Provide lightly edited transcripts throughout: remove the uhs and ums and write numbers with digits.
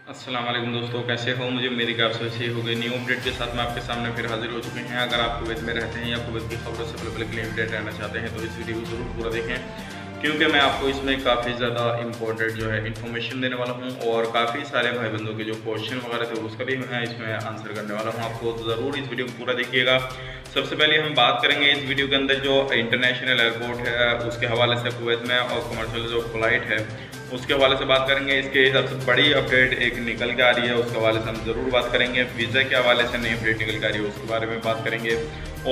अस्सलाम वालेकुम दोस्तों, कैसे हो? मुझे मेरी कार से अच्छी हो गई। न्यू अपडेट के साथ मैं आपके सामने फिर हाजिर हो चुके हैं। अगर आप कुवैत में रहते हैं या कुवैत की खबरों से पल के लिए अपडेट रहना चाहते हैं तो इस वीडियो को ज़रूर पूरा देखें, क्योंकि मैं आपको इसमें काफ़ी ज़्यादा इंपॉर्टेंट जो है इन्फॉर्मेशन देने वाला हूँ और काफ़ी सारे भाई बंदों के जो क्वेश्चन वगैरह थे उसका भी मैं इसमें आंसर करने वाला हूँ। आपको तो ज़रूर इस वीडियो को पूरा देखिएगा। सबसे पहले हम बात करेंगे इस वीडियो के अंदर जो इंटरनेशनल एयरपोर्ट है उसके हवाले से कुवैत में, और कमर्शियल जो फ्लाइट है उसके हवाले से बात करेंगे। इसके सबसे बड़ी अपडेट एक निकल के आ रही है, उसके हवाले से हम ज़रूर बात करेंगे। वीज़ा के हवाले से नई अपडेट निकल के आ रही है, उसके बारे में बात करेंगे।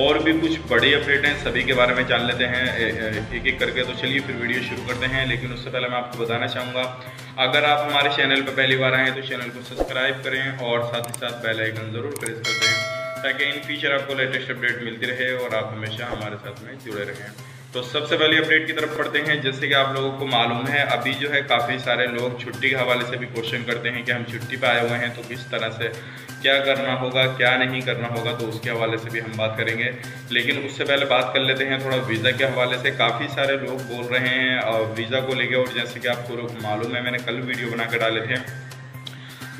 और भी कुछ बड़ी अपडेट हैं, सभी के बारे में जान लेते हैं एक एक करके। तो चलिए फिर वीडियो शुरू करते हैं। लेकिन उससे पहले मैं आपको बताना चाहूँगा, अगर आप हमारे चैनल पर पहली बार आए हैं तो चैनल को सब्सक्राइब करें और साथ ही साथ बेल आइकन ज़रूर प्रेस कर दें, ताकि इन फ्यूचर आपको लेटेस्ट अपडेट मिलती रहे और आप हमेशा हमारे साथ में जुड़े रहें। तो सबसे पहले अपडेट की तरफ पढ़ते हैं। जैसे कि आप लोगों को मालूम है, अभी जो है काफ़ी सारे लोग छुट्टी के हवाले से भी क्वेश्चन करते हैं कि हम छुट्टी पे आए हुए हैं तो किस तरह से क्या करना होगा, क्या नहीं करना होगा, तो उसके हवाले से भी हम बात करेंगे। लेकिन उससे पहले बात कर लेते हैं थोड़ा वीज़ा के हवाले से। काफ़ी सारे लोग बोल रहे हैं वीज़ा को लेकर, और जैसे कि आपको मालूम है मैंने कल वीडियो बना कर डाले थे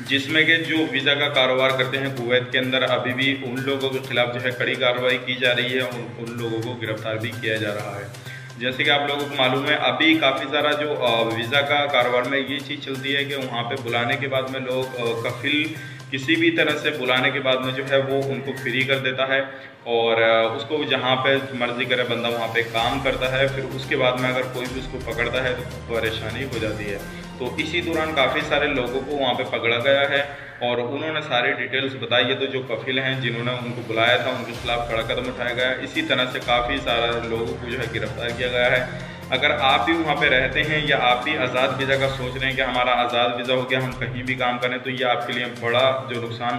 जिसमें कि जो वीज़ा का कारोबार करते हैं कुवैत के अंदर, अभी भी उन लोगों के खिलाफ जो है कड़ी कार्रवाई की जा रही है और उन लोगों को गिरफ्तार भी किया जा रहा है। जैसे कि आप लोगों को मालूम है, अभी काफ़ी सारा जो वीज़ा का कारोबार में ये चीज़ चलती है कि वहाँ पे बुलाने के बाद में लोग कफिल किसी भी तरह से बुलाने के बाद में जो है वो उनको फ्री कर देता है और उसको जहाँ पे मर्जी करे बंदा वहाँ पे काम करता है। फिर उसके बाद में अगर कोई भी उसको पकड़ता है तो परेशानी हो जाती है। तो इसी दौरान काफ़ी सारे लोगों को वहाँ पे पकड़ा गया है और उन्होंने सारी डिटेल्स बताई है। तो जो कफिल हैं जिन्होंने उनको बुलाया था उनके खिलाफ कड़ा कदम उठाया गया। इसी तरह से काफ़ी सारे लोगों को जो है गिरफ्तार किया गया है। अगर आप भी वहाँ पे रहते हैं या आप भी आज़ाद वीज़ा का सोच रहे हैं कि हमारा आज़ाद वीज़ा हो गया, हम कहीं भी काम करें, तो ये आपके लिए बड़ा जो नुकसान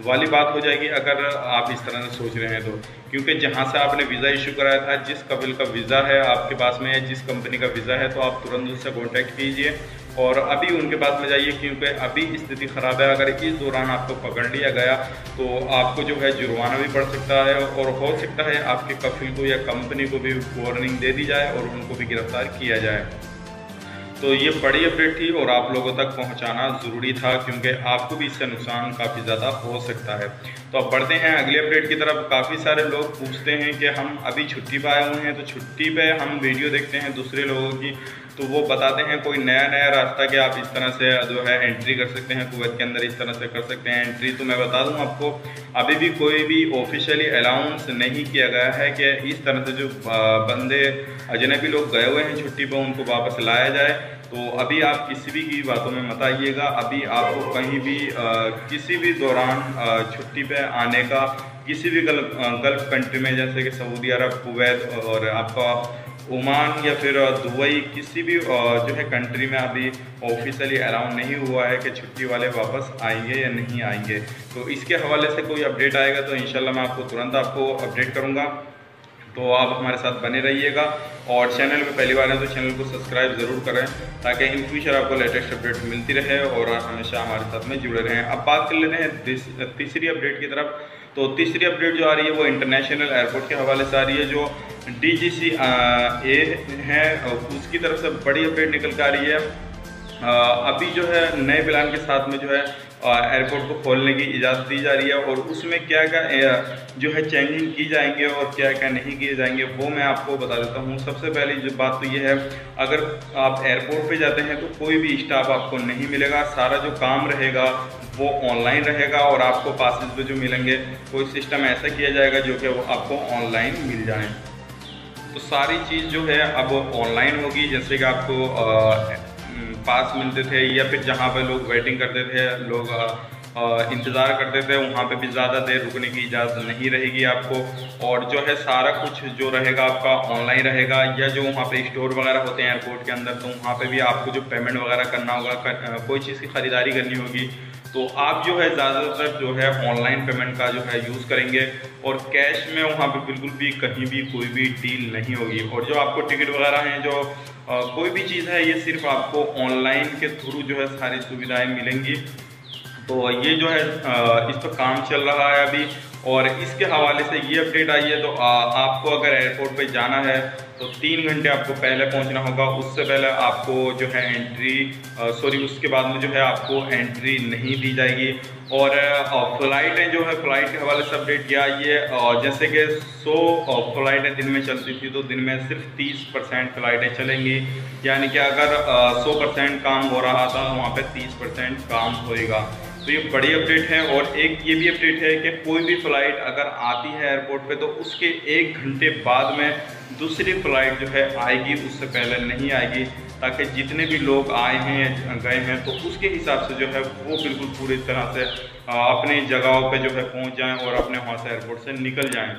वाली बात हो जाएगी अगर आप इस तरह से सोच रहे हैं तो। क्योंकि जहाँ से आपने वीज़ा इशू कराया था, जिस कबिल का वीज़ा है आपके पास में, जिस कंपनी का वीज़ा है, तो आप तुरंत उससे कॉन्टैक्ट कीजिए और अभी उनके पास में जाइए, क्योंकि अभी स्थिति ख़राब है। अगर इस दौरान आपको पकड़ लिया गया तो आपको जो है जुर्माना भी पड़ सकता है और हो सकता है आपके कफिल को या कंपनी को भी वार्निंग दे दी जाए और उनको भी गिरफ्तार किया जाए। तो ये बड़ी अपडेट थी और आप लोगों तक पहुंचाना ज़रूरी था, क्योंकि आपको भी इससे नुकसान काफ़ी ज़्यादा हो सकता है। तो अब बढ़ते हैं अगले अपडेट की तरफ। काफ़ी सारे लोग पूछते हैं कि हम अभी छुट्टी पे आए हुए हैं, तो छुट्टी पे हम वीडियो देखते हैं दूसरे लोगों की, तो वो बताते हैं कोई नया नया रास्ता कि आप इस तरह से जो है एंट्री कर सकते हैं कुवैत के अंदर, इस तरह से कर सकते हैं एंट्री। तो मैं बता दूं आपको, अभी भी कोई भी ऑफिशियली अनाउंस नहीं किया गया है कि इस तरह से जो बंदे अजनबी लोग गए हुए हैं छुट्टी पर उनको वापस लाया जाए। तो अभी आप किसी भी की बातों में मत आइएगा। अभी आपको कहीं भी किसी भी दौरान छुट्टी पे आने का, किसी भी गल्फ कंट्री में जैसे कि सऊदी अरब, कुवैत और आपका ओमान या फिर दुबई, किसी भी जो है कंट्री में अभी ऑफिशियली अलाउ नहीं हुआ है कि छुट्टी वाले वापस आएंगे या नहीं आएंगे। तो इसके हवाले से कोई अपडेट आएगा तो इंशाल्लाह मैं आपको तुरंत आपको अपडेट करूँगा। तो आप हमारे साथ बने रहिएगा और चैनल पे पहली बार है तो चैनल को सब्सक्राइब ज़रूर करें, ताकि इन फ्यूचर आपको लेटेस्ट अपडेट मिलती रहे और आप हमेशा हमारे साथ में जुड़े रहें। अब बात कर लेते हैं तीसरी अपडेट की तरफ। तो तीसरी अपडेट जो आ रही है वो इंटरनेशनल एयरपोर्ट के हवाले से आ रही है। जो DGCA है उसकी तरफ से बड़ी अपडेट निकल कर आ रही है। अभी जो है नए प्लान के साथ में जो है एयरपोर्ट को खोलने की इजाज़त दी जा रही है और उसमें क्या क्या जो है चेंजिंग की जाएंगे और क्या क्या नहीं किए जाएंगे वो मैं आपको बता देता हूँ। सबसे पहली जो बात तो ये है, अगर आप एयरपोर्ट पे जाते हैं तो कोई भी स्टाफ आपको नहीं मिलेगा। सारा जो काम रहेगा वो ऑनलाइन रहेगा और आपको पासेस पे जो मिलेंगे कोई सिस्टम ऐसा किया जाएगा जो कि वो आपको ऑनलाइन मिल जाए। तो सारी चीज़ जो है अब ऑनलाइन होगी। जैसे कि आपको पास मिलते थे या फिर जहाँ पे लोग वेटिंग करते थे, लोग इंतज़ार करते थे, वहाँ पे भी ज़्यादा देर रुकने की इजाज़त नहीं रहेगी आपको। और जो है सारा कुछ जो रहेगा आपका ऑनलाइन रहेगा। या जो वहाँ पे स्टोर वगैरह होते हैं एयरपोर्ट के अंदर, तो वहाँ पे भी आपको जो पेमेंट वगैरह करना होगा, कोई चीज़ की ख़रीदारी करनी होगी, तो आप जो है ज़्यादातर जो है ऑनलाइन पेमेंट का जो है यूज़ करेंगे और कैश में वहाँ पे बिल्कुल भी कहीं भी कोई भी डील नहीं होगी। और जो आपको टिकट वगैरह हैं, जो कोई भी चीज़ है, ये सिर्फ आपको ऑनलाइन के थ्रू जो है सारी सुविधाएं मिलेंगी। तो ये जो है इस पर काम चल रहा है अभी। और इसके हवाले से ये अपडेट आई है। तो आपको अगर एयरपोर्ट पे जाना है तो 3 घंटे आपको पहले पहुंचना होगा। उससे पहले आपको जो है उसके बाद में जो है आपको एंट्री नहीं दी जाएगी। और फ़्लाइटें जो है, फ़्लाइट के हवाले से अपडेट किया ये, जैसे कि 100 फ़्लाइटें दिन में चलती थी, तो दिन में सिर्फ 30% फ़्लाइटें चलेंगी। यानी कि अगर 100% काम हो रहा था, वहाँ पे 30% काम होएगा। तो ये बड़ी अपडेट है। और एक ये भी अपडेट है कि कोई भी फ़्लाइट अगर आती है एयरपोर्ट पे, तो उसके 1 घंटे बाद में दूसरी फ़्लाइट जो है आएगी, उससे पहले नहीं आएगी, ताकि जितने भी लोग आए हैं गए हैं तो उसके हिसाब से जो है वो बिल्कुल पूरी तरह से अपनी जगहों पे जो है पहुंच जाएं और अपने वहाँ से एयरपोर्ट से निकल जाएं।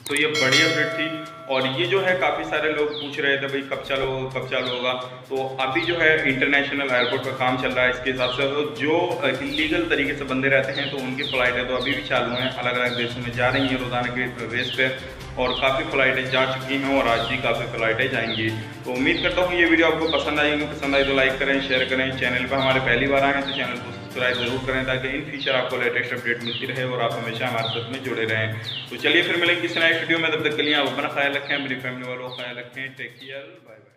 तो ये बड़ी अपडेट थी। और ये जो है काफ़ी सारे लोग पूछ रहे थे भाई कब चालू होगा। तो अभी जो है इंटरनेशनल एयरपोर्ट का काम चल रहा है। इसके हिसाब से जो इलीगल तरीके से बंदे रहते हैं तो उनकी फ़्लाइटें तो अभी भी चालू हैं, अलग अलग देशों में जा रही हैं रोज़ाना के बेस पे। और काफ़ी फ़्लाइटें जा चुकी हैं और आज भी काफ़ी फ़्लाइटें जाएंगी। तो उम्मीद करता हूँ ये वीडियो आपको पसंद आएगी। पसंद आई तो लाइक करें, शेयर करें। चैनल पर हमारे पहली बार आए हैं तो चैनल को सब्सक्राइब जरूर करें, ताकि इन फ्यूचर आपको लेटेस्ट अपडेट मिलती रहे और आप हमेशा हमारे साथ में जुड़े रहें। तो चलिए फिर मिलेंगे किसी नए वीडियो में। तब तक के लिए आप अपना ख्याल रखें, अपनी फैमिली वालों का ख्याल रखें। Take care, bye bye.